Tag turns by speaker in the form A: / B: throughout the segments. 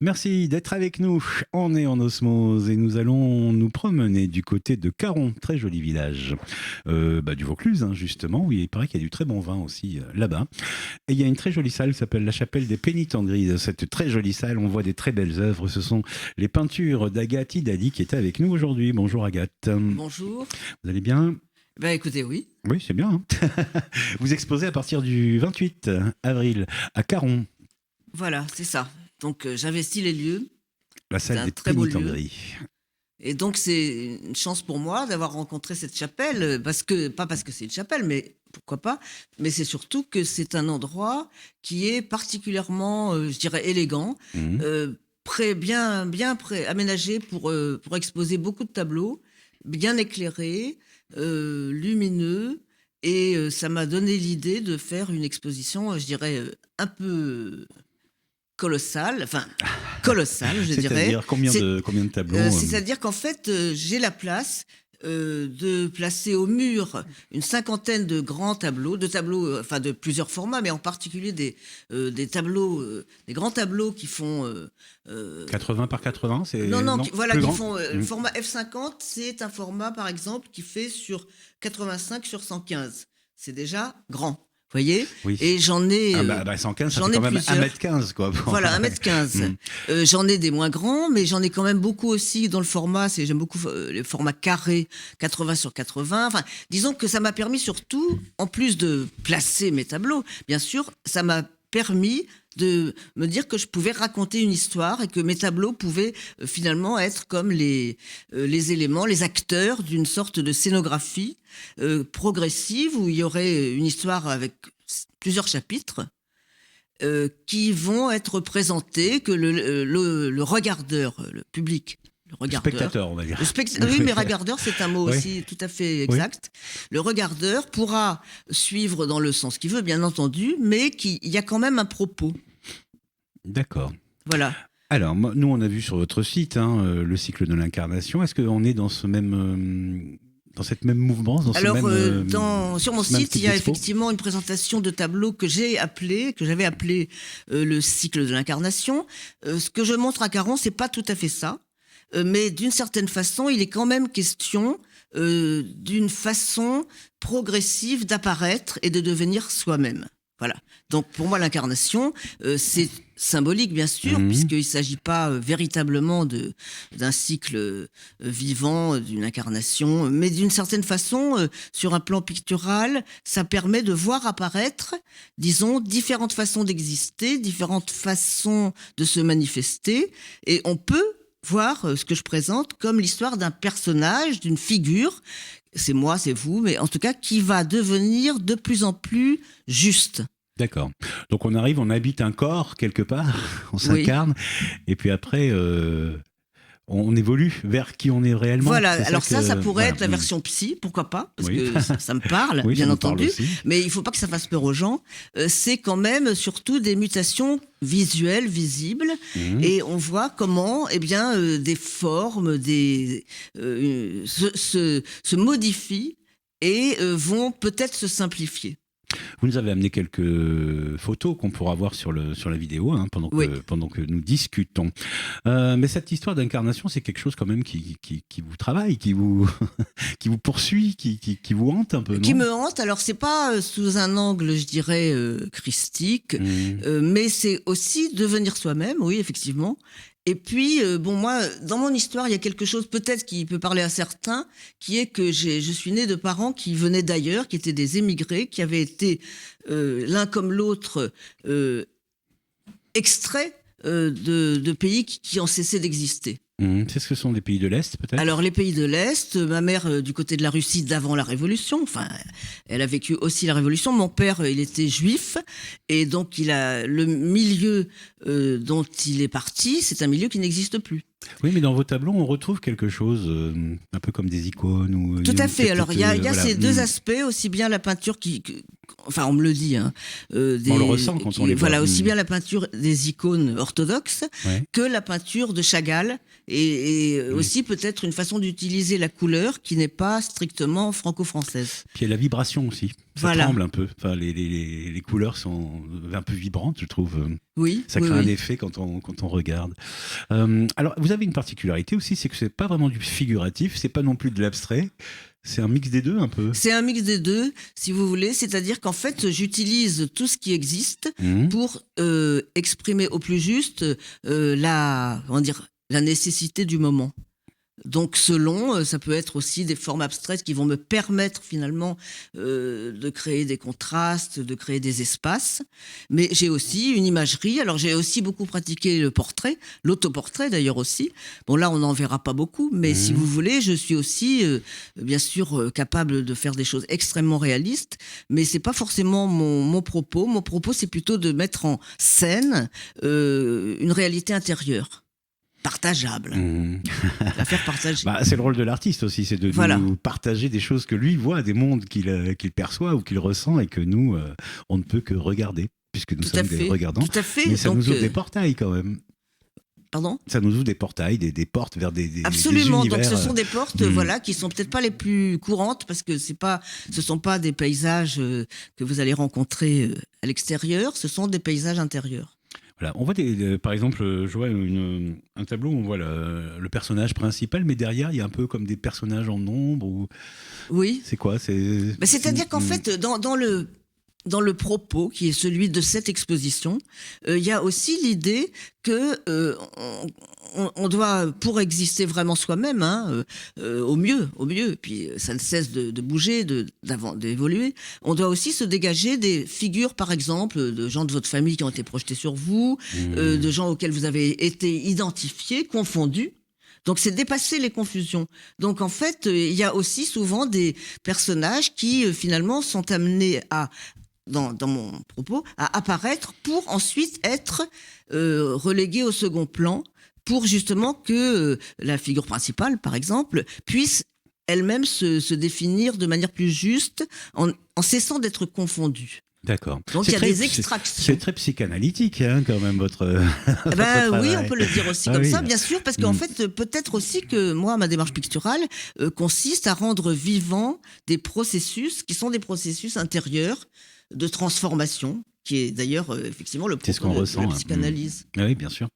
A: Merci d'être avec nous. On est en osmose et nous allons nous promener du côté de Caron, très joli village, du Vaucluse, hein, justement, où il paraît qu'il y a du très bon vin aussi là-bas. Et il y a une très jolie salle qui s'appelle la Chapelle des Pénitenteries. Dans cette très jolie salle, on voit des très belles œuvres. Ce sont les peintures d'Agathe Idali qui est avec nous aujourd'hui. Bonjour Agathe.
B: Bonjour.
A: Vous allez bien ?
B: Ben écoutez, oui.
A: Oui, c'est bien. Hein. Vous exposez à partir du 28 avril à Caron.
B: Voilà, c'est ça. Donc j'investis les lieux.
A: La
B: C'est
A: salle
B: un
A: des
B: très beau lieu.
A: Pénitenteries.
B: Et donc c'est une chance pour moi d'avoir rencontré cette chapelle, pas parce que c'est une chapelle, mais pourquoi pas, mais c'est surtout que c'est un endroit qui est particulièrement, je dirais, élégant, aménagé pour exposer beaucoup de tableaux, bien éclairés, lumineux, et ça m'a donné l'idée de faire une exposition, je dirais, un peu colossale, je dirais.
A: C'est-à-dire combien de tableaux
B: C'est-à-dire qu'en fait, j'ai la place de placer au mur une cinquantaine de grands tableaux, de plusieurs formats, mais en particulier des tableaux, des grands tableaux qui font
A: 80 par 80, c'est
B: qui font le format F50, c'est un format par exemple qui fait sur 85 sur 115. C'est déjà grand. Vous voyez,
A: oui.
B: Et j'en ai
A: 115, ça fait quand même
B: plusieurs.
A: 1m15 quoi.
B: Voilà, 1m15. J'en ai des moins grands, mais j'en ai quand même beaucoup aussi dans le format. J'aime beaucoup le format carré, 80 sur 80. Enfin, disons que ça m'a permis surtout, en plus de placer mes tableaux, bien sûr, ça m'a permis de me dire que je pouvais raconter une histoire et que mes tableaux pouvaient finalement être comme les éléments, les acteurs d'une sorte de scénographie progressive où il y aurait une histoire avec plusieurs chapitres qui vont être présentés, que le regardeur, le public,
A: le spectateur, on va dire.
B: Oui, mais regardeur, c'est un mot aussi tout à fait exact. Oui. Le regardeur pourra suivre dans le sens qu'il veut, bien entendu, mais il y a quand même un propos.
A: D'accord.
B: Voilà.
A: Alors, nous, on a vu sur votre site le cycle de l'incarnation. Est-ce qu'on est dans ce même... dans cette même mouvement,
B: sur mon site, il y a effectivement une présentation de tableaux que j'avais appelé le cycle de l'incarnation. Ce que je montre à Caron, c'est pas tout à fait ça. Mais d'une certaine façon, il est quand même question d'une façon progressive d'apparaître et de devenir soi-même. Voilà. Donc pour moi, l'incarnation, c'est symbolique bien sûr, puisqu'il ne s'agit pas véritablement d'un cycle vivant, d'une incarnation, mais d'une certaine façon, sur un plan pictural, ça permet de voir apparaître, disons, différentes façons d'exister, différentes façons de se manifester, et on peut voir ce que je présente comme l'histoire d'un personnage, d'une figure, c'est moi, c'est vous, mais en tout cas qui va devenir de plus en plus juste.
A: D'accord. Donc on arrive, on habite un corps quelque part, on s'incarne, et puis après on évolue vers qui on est réellement.
B: Voilà, alors ça pourrait être la version psy, pourquoi pas, parce que ça me parle, bien entendu, mais il ne faut pas que ça fasse peur aux gens. C'est quand même surtout des mutations visuelles, visibles, et on voit comment des formes se modifient et vont peut-être se simplifier.
A: Vous nous avez amené quelques photos qu'on pourra voir sur la vidéo pendant que nous discutons. Mais cette histoire d'incarnation, c'est quelque chose quand même qui vous travaille, qui vous poursuit, qui vous hante un peu, non ?
B: Qui me hante. Alors c'est pas sous un angle, je dirais, christique, mais c'est aussi devenir soi-même, oui, effectivement. Et puis, moi, dans mon histoire, il y a quelque chose peut-être qui peut parler à certains, qui est que je suis née de parents qui venaient d'ailleurs, qui étaient des émigrés, qui avaient été l'un comme l'autre extraits de pays qui ont cessé d'exister.
A: C'est ce que sont des pays de l'Est, peut-être ?
B: Alors, les pays de l'Est, ma mère du côté de la Russie d'avant la Révolution, enfin, elle a vécu aussi la Révolution. Mon père, il était juif, et donc le milieu dont il est parti, c'est un milieu qui n'existe plus.
A: Oui, mais dans vos tableaux, on retrouve quelque chose, un peu comme des icônes.
B: Tout à fait. Alors, il y a ces deux aspects, aussi bien la peinture enfin on me le dit, hein,
A: on le ressent quand on les voit.
B: Voilà, aussi bien la peinture des icônes orthodoxes que la peinture de Chagall, et aussi peut-être une façon d'utiliser la couleur qui n'est pas strictement franco-française.
A: Puis il y a la vibration aussi. Ça tremble un peu. Enfin, les couleurs sont un peu vibrantes, je trouve.
B: Oui.
A: Ça crée un effet quand on regarde. Alors, vous avez une particularité aussi, c'est que c'est pas vraiment du figuratif, c'est pas non plus de l'abstrait. C'est un mix des deux, un peu.
B: C'est un mix des deux, si vous voulez. C'est-à-dire qu'en fait, j'utilise tout ce qui existe pour exprimer au plus juste la nécessité du moment. Donc selon, ça peut être aussi des formes abstraites qui vont me permettre finalement de créer des contrastes, de créer des espaces. Mais j'ai aussi une imagerie. Alors j'ai aussi beaucoup pratiqué le portrait, l'autoportrait d'ailleurs aussi. Bon là on n'en verra pas beaucoup, mais si vous voulez, je suis aussi bien sûr capable de faire des choses extrêmement réalistes. Mais c'est pas forcément mon propos. Mon propos c'est plutôt de mettre en scène une réalité intérieure. Partageable. La faire partager.
A: C'est le rôle de l'artiste aussi, c'est de nous partager des choses que lui voit, des mondes qu'il perçoit ou qu'il ressent et que nous, on ne peut que regarder, puisque nous sommes des regardants.
B: Tout à fait.
A: Mais ça nous ouvre des portails quand même.
B: Pardon ?
A: Ça nous ouvre des portails, des portes vers des
B: Absolument.
A: des univers.
B: Donc ce sont des portes qui sont peut-être pas les plus courantes parce que ce sont pas des paysages que vous allez rencontrer à l'extérieur, ce sont des paysages intérieurs.
A: Voilà, on voit par exemple, je vois un tableau où on voit le personnage principal, mais derrière il y a un peu comme des personnages en ombre.
B: Oui.
A: C'est quoi ?
B: C'est-à-dire qu'en fait, dans le propos qui est celui de cette exposition, il y a aussi l'idée que on doit, pour exister vraiment soi-même, au mieux, puis ça ne cesse de bouger, d'évoluer, on doit aussi se dégager des figures, par exemple, de gens de votre famille qui ont été projetés sur vous, de gens auxquels vous avez été identifiés, confondus. Donc c'est dépasser les confusions. Donc en fait, il y a aussi souvent des personnages qui finalement sont amenés dans mon propos, à apparaître pour ensuite être relégués au second plan, pour justement que la figure principale, par exemple, puisse elle-même se définir de manière plus juste en cessant d'être confondue.
A: D'accord.
B: Donc il y a des extractions.
A: C'est très psychanalytique quand même votre
B: oui, on peut le dire aussi comme ça, bien sûr, parce qu'en fait, peut-être aussi que moi, ma démarche picturale consiste à rendre vivants des processus qui sont des processus intérieurs de transformation, qui est d'ailleurs effectivement le propos de la psychanalyse.
A: Oui, bien sûr.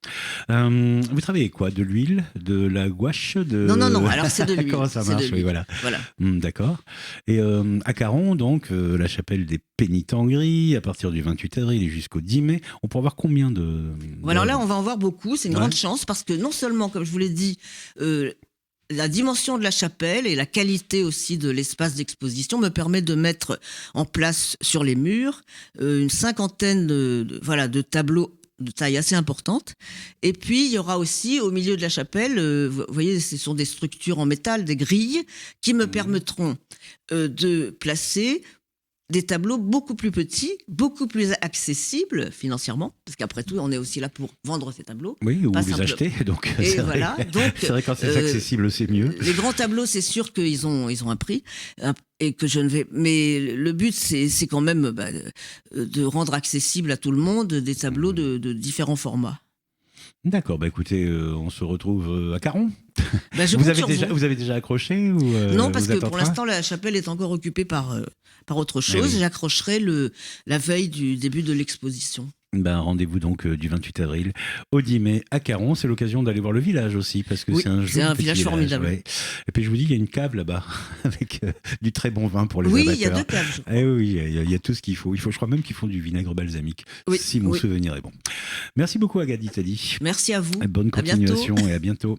A: Vous travaillez quoi ? De l'huile ? De la gouache ?
B: Non, alors c'est de l'huile.
A: Comment ça marche ? Oui, voilà. D'accord. Et à Caron, donc, la chapelle des Pénitents Gris, à partir du 28 avril et jusqu'au 10 mai, on peut avoir combien de...
B: Alors là, on va en voir beaucoup, c'est une grande chance, parce que non seulement, comme je vous l'ai dit, la dimension de la chapelle et la qualité aussi de l'espace d'exposition me permet de mettre en place sur les murs une cinquantaine de tableaux de taille assez importante. Et puis, il y aura aussi, au milieu de la chapelle, vous voyez, ce sont des structures en métal, des grilles, qui me permettront de placer des tableaux beaucoup plus petits, beaucoup plus accessibles financièrement, parce qu'après tout, on est aussi là pour vendre ces tableaux.
A: Oui, ou les acheter. Donc, c'est vrai quand c'est accessible, c'est mieux.
B: Les grands tableaux, c'est sûr qu'ils ont un prix, et que je ne vais. Mais le but, c'est quand même de rendre accessible à tout le monde des tableaux de différents formats.
A: D'accord, écoutez, on se retrouve à Caron.
B: Vous
A: avez déjà accroché ou
B: non, parce que pour l'instant, la chapelle est encore occupée par autre chose. Oui. J'accrocherai la veille du début de l'exposition.
A: Rendez-vous donc du 28 avril au 10 mai à Caron. C'est l'occasion d'aller voir le village aussi, parce que c'est un
B: village formidable.
A: Ouais. Et puis je vous dis, il y a une cave là-bas avec du très bon vin pour les amateurs.
B: Oui, il y a 2 caves.
A: Oui, il y a tout ce qu'il faut. Je crois même qu'ils font du vinaigre balsamique, si mon souvenir est bon. Merci beaucoup Agadie Tadi.
B: Merci à vous.
A: Bonne continuation et à bientôt.